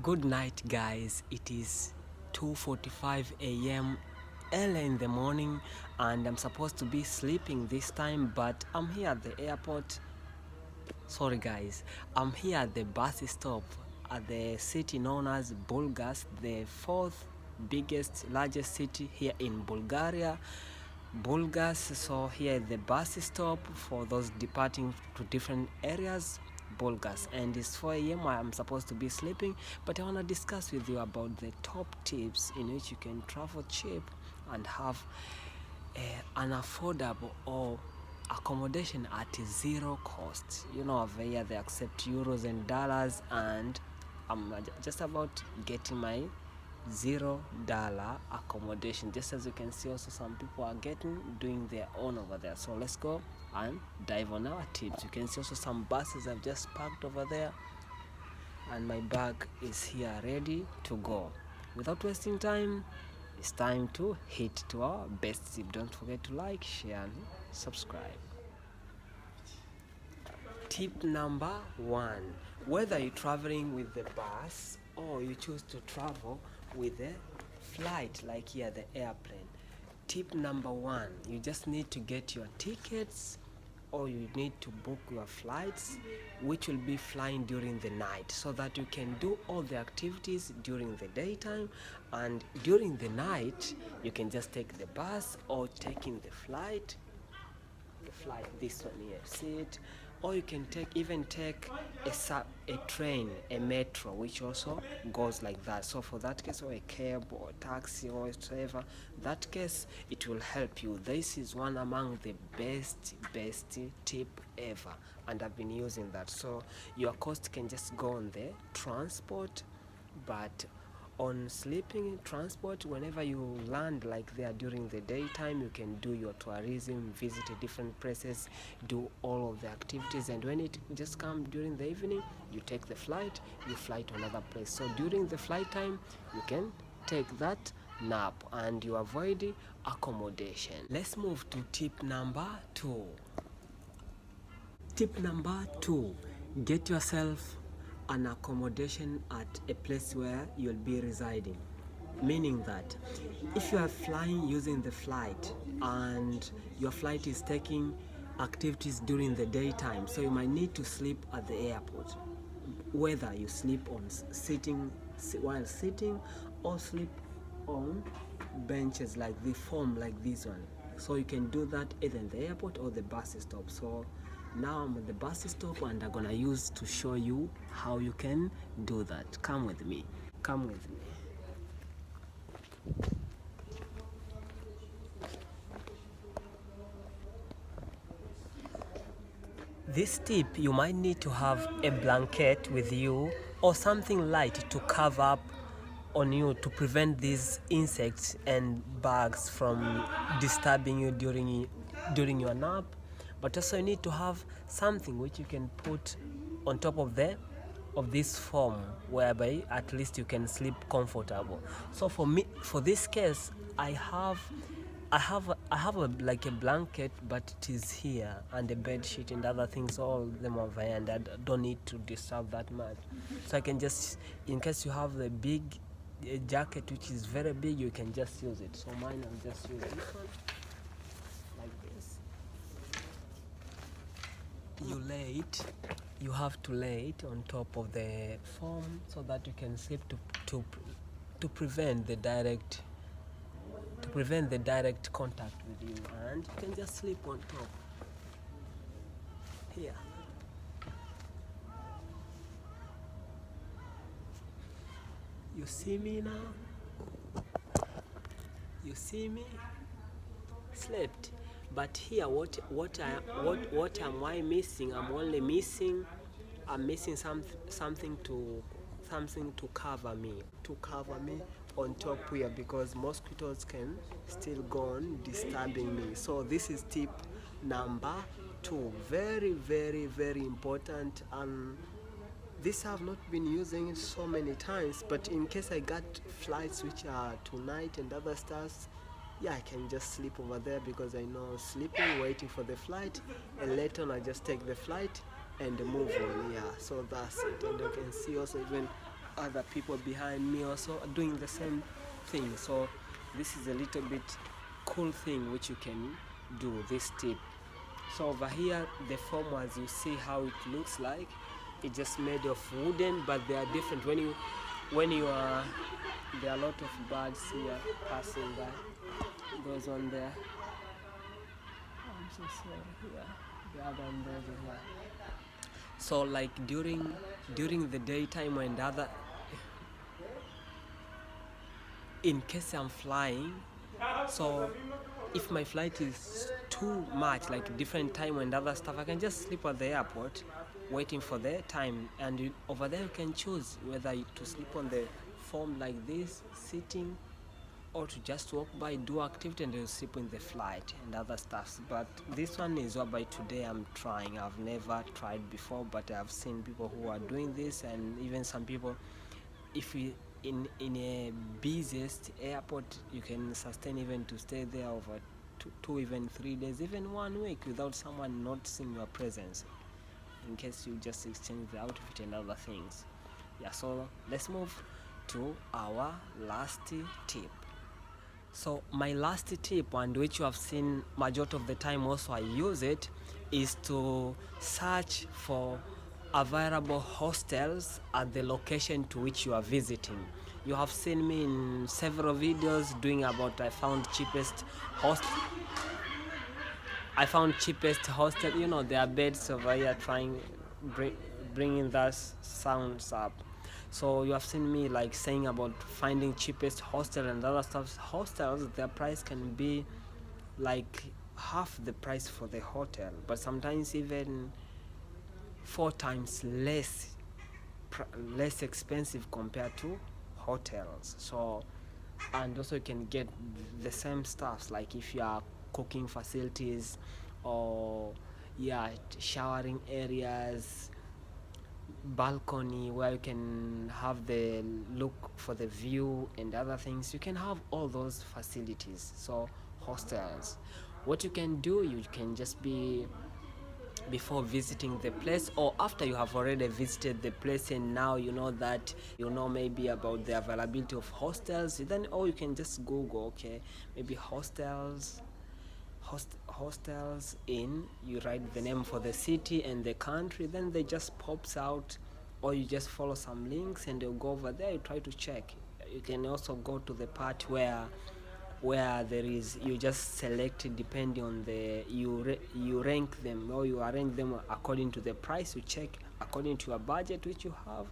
Good night, guys. It is 2:45 a.m. early in the morning, and I'm supposed to be sleeping this time, but I'm here at the airport. Sorry, guys. I'm here at the bus stop at the city known as Bulgaria, the fourth biggest, largest city here in Bulgaria. Bulgaria. So here is the bus stop for those departing to different areas. Bulgaria, and it's 4 a.m. I'm supposed to be sleeping, but I want to discuss with you about the top tips in which you can travel cheap and have an affordable or accommodation at zero cost. You know, over here they accept euros and dollars, and I'm just about getting my $0 accommodation. Just as you can see, also some people are doing their own over there. So let's go and dive on our tips. You can see also some buses I've just parked over there, and my bag is here ready to go. Without wasting time, it's time to hit to our best tip. Don't forget to like, share, and subscribe. Tip number 1: whether you're traveling with the bus or you choose to travel with a flight, like here the airplane, tip number 1: you just need to get your tickets, or you need to book your flights which will be flying during the night, so that you can do all the activities during the daytime, and during the night you can just take the bus or taking the flight this one here, see it, or you can even take a train, a metro, which also goes like that. So for that case, or a cab or taxi or whatever, that case, it will help you. This is one among the best tip ever, and I've been using that. So your cost can just go on the transport, but on sleeping transport, whenever you land like there during the daytime, you can do your tourism, visit different places, do all of the activities, and when it just comes during the evening, you take the flight, you fly to another place. So during the flight time, you can take that nap and you avoid accommodation. Let's move to tip number 2. Tip number 2: get yourself an accommodation at a place where you'll be residing. Meaning that if you are flying using the flight and your flight is taking activities during the daytime, so you might need to sleep at the airport, whether you sleep on while sitting or sleep on benches like the foam like this one. So you can do that either in the airport or the bus stop. So now I'm at the bus stop, and I'm gonna use to show you how you can do that. Come with me. This tip, you might need to have a blanket with you or something light to cover up on you to prevent these insects and bugs from disturbing you during your nap. But also you need to have something which you can put on top of this foam, whereby at least you can sleep comfortable. So for this case, I have like a blanket, but it is here, and a bed sheet and other things, all of them over here, and I don't need to disturb that much. So I can just, in case you have the big jacket which is very big, you can just use it. So mine, I'll just use this one like this. You have to lay it on top of the foam so that you can sleep to prevent the direct contact with you, and you can just sleep on top here. You see me now? You see me? Slept. But here, what am I missing? I'm missing something to cover me on top here, because mosquitoes can still go on disturbing me. So this is tip number 2. Very, very, very important. This I've not been using it so many times, but in case I got flights which are tonight and other stars, yeah, I can just sleep over there, because I know sleeping, waiting for the flight, and later on I just take the flight and move on. Yeah, so that's it. And you can see also even other people behind me also are doing the same thing. So this is a little bit cool thing which you can do, this tip. So over here the foam, as you see how it looks like, it's just made of wooden, but they are different. When you are, there are a lot of birds here passing by. Those on there, I'm so sorry, yeah, the other one, those are here. So like during the daytime and other, in case I'm flying, so if my flight is too much, like different time and other stuff, I can just sleep at the airport waiting for the time, and over there you can choose whether to sleep on the foam like this, sitting, or to just walk by, do activity, and you sleep in the flight and other stuffs. But this one is what by today I'm trying. I've never tried before, but I've seen people who are doing this, and even some people, if you in a busiest airport, you can sustain even to stay there over two even 3 days, even 1 week, without someone noticing your presence, in case you just exchange the outfit and other things. Yeah, so let's move to our last tip. So my last tip, and which you have seen majority of the time also I use it, is to search for available hostels at the location to which you are visiting. You have seen me in several videos doing about I found cheapest hostel. You know, there are beds over here trying bringing those sounds up. So you have seen me like saying about finding cheapest hostel and other stuff. Hostels, their price can be like half the price for the hotel, but sometimes even 4 times less expensive compared to hotels. So, and also you can get the same stuffs, like if you are cooking facilities, or yeah, showering areas, balcony where you can have the look for the view and other things, you can have all those facilities. So hostels, what you can do, you can just be, before visiting the place or after you have already visited the place and now you know that, you know, maybe about the availability of hostels, then, or you can just google, okay, maybe hostels in, you write the name for the city and the country, then they just pops out, or you just follow some links and you'll go over there, you try to check. You can also go to the part where there is, you just select it depending on the, you rank them, or you arrange them according to the price, you check according to your budget which you have,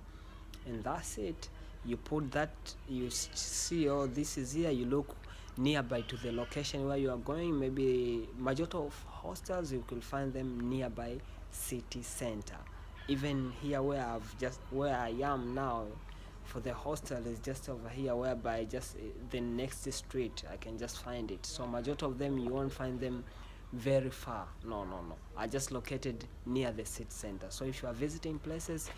and that's it. You put that, you see, oh, this is here, you look nearby to the location where you are going. Maybe majority of hostels you will find them nearby city center. Even here where I am now, for the hostel is just over here, whereby just the next street I can just find it. So majority of them you won't find them very far. No, I just located near the city center. So if you are visiting places,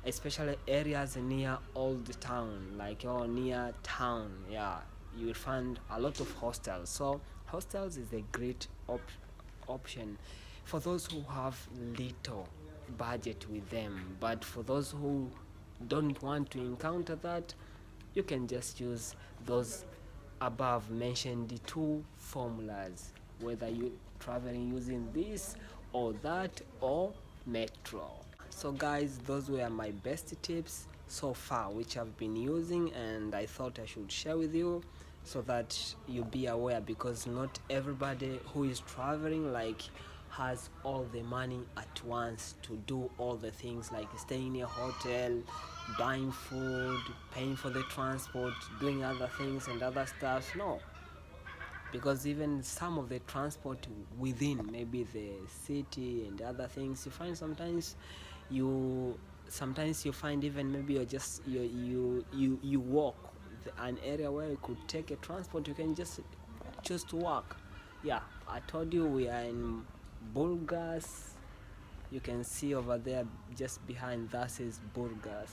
especially areas near old town, like near town, yeah, you will find a lot of hostels. So hostels is a great option for those who have little budget with them, but for those who don't want to encounter that, you can just use those above mentioned two formulas, whether you traveling using this or that or metro. So guys, those were my best tips so far which I've been using, and I thought I should share with you so that you be aware, because not everybody who is traveling like has all the money at once to do all the things, like staying in a hotel, buying food, paying for the transport, doing other things and other stuff. No, because even some of the transport within maybe the city and other things, you find sometimes you find even maybe you're just you walk an area where you could take a transport, you can just choose to walk. Yeah, I told you we are in Bulgaria. You can see over there just behind that is Bulgaria.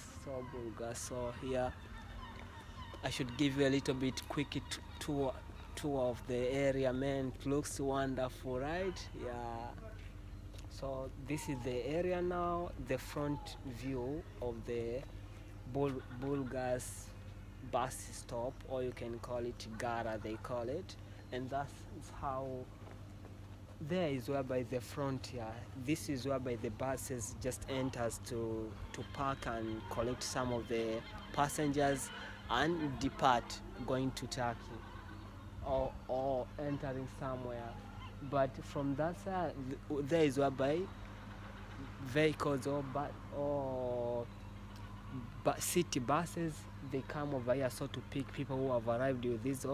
So here I should give you a little bit quick tour of the area, man. It looks wonderful, right? Yeah, so this is the area now, the front view of the Bulgar's bus stop, or you can call it Gara, they call it. And that's how, there is whereby the frontier, this is whereby the buses just enters to park and collect some of the passengers and depart going to Turkey, or entering somewhere. But from that side, there is whereby vehicles or city buses, they come over here so to pick people who have arrived with these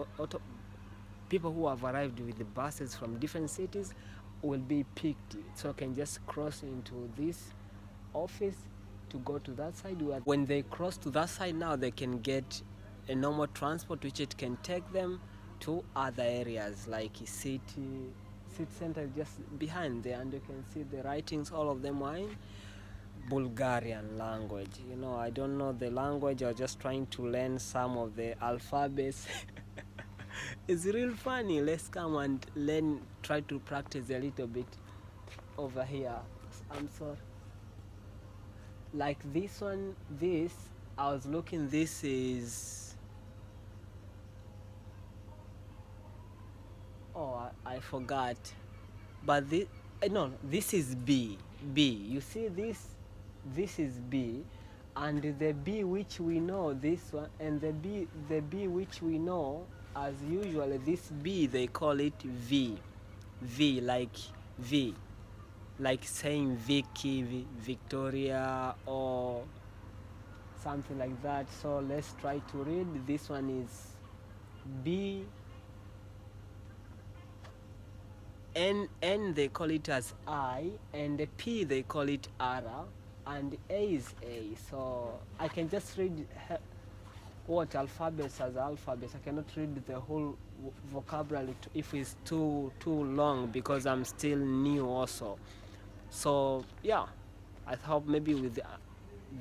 people who have arrived with the buses from different cities will be picked, so can just cross into this office to go to that side. When they cross to that side, now they can get a normal transport which it can take them to other areas like city center just behind there, and you can see the writings, all of them are in Bulgarian language. I don't know the language, I'm just trying to learn some of the alphabets. It's real funny. Let's come and learn, try to practice a little bit over here. I'm sorry. Like this one, I was looking, this is, I forgot. But no, this is B. You see this is B, and the B which we know, this one, and the B which we know, as usual, this B they call it V, like saying Vicky, Victoria, or something like that. So let's try to read. This one is B. N they call it as I, and the P they call it R, and A is A. So I can just read what alphabets as alphabets. I cannot read the whole vocabulary if it's too long, because I'm still new also. So yeah, I hope maybe with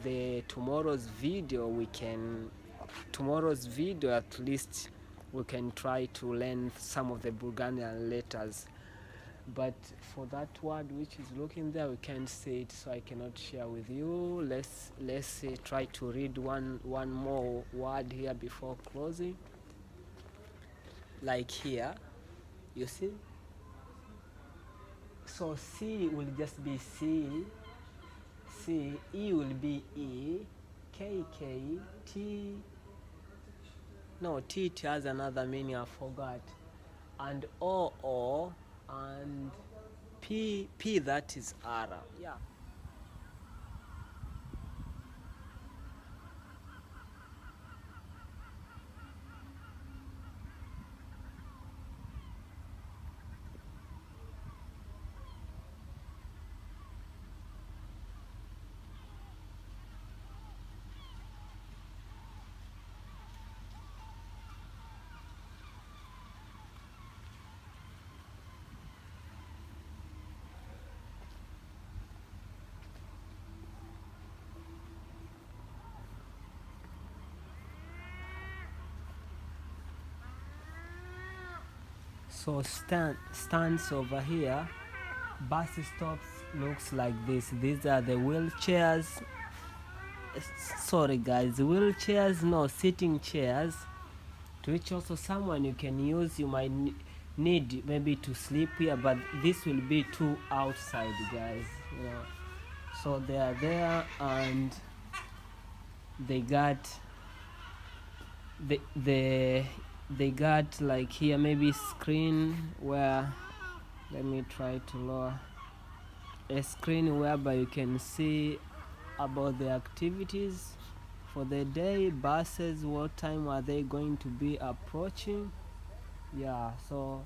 the tomorrow's video at least we can try to learn some of the Bulgarian letters. But for that word which is looking there, we can't say it, so I cannot share with you. Let's try to read one more word here before closing. Like here, you see, so C will just be C, E will be E, K, T, no, T has another meaning, I forgot, and O, and P, that is R. Yeah. So stands over here, bus stops looks like this. These are the wheelchairs. Sorry guys, wheelchairs, no, sitting chairs, to which also someone you can use. You might need maybe to sleep here, but this will be too outside, guys. So they are there, and they got they got like here maybe screen where, let me try to lower, a screen whereby you can see about the activities for the day, buses, what time are they going to be approaching, yeah, so,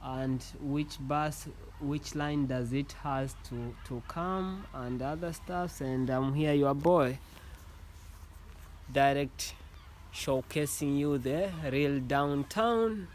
and which line does it has to come, and other stuffs. And I'm here, your boy, direct showcasing you the real downtown